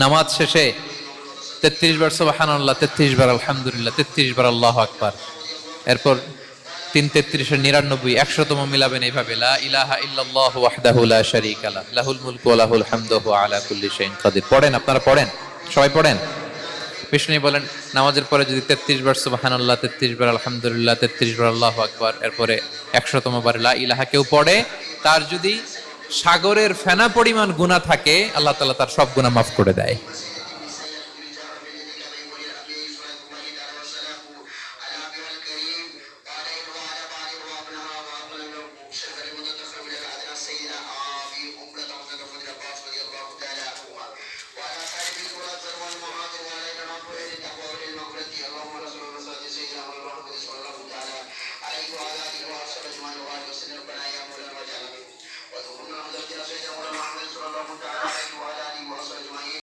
নামাজ শেষে 33 বার সুবহানাল্লাহ, 33 বার আলহামদুলিল্লাহ, 33 বার আল্লাহু আকবার, এরপর 3 33 99 100তম মিলাবেন এইভাবে, লা ইলাহা ইল্লাল্লাহু ওয়াহদাহু লা শারীকা লাহু লাহুল মুলকু ওয়া লাহুল হামদু ওয়া আলা কুল্লি শাইইন কাদির। পড়েন, আপনারা পড়েন, সবাই পড়েন। বিষ্ণু বলেন নামাজের পরে যদি 33 বার সুবহানাল্লাহ, 33 বার আলহামদুলিল্লাহ, 33 বার আল্লাহু আকবার, এরপরে 100তম বার লা ইলাহা কেউ পড়ে, তার যদি সাগরের ফেনা পরিমাণ গুনাহ থাকে আল্লাহ তাআলা তার সব গুনাহ মাফ করে দেয়।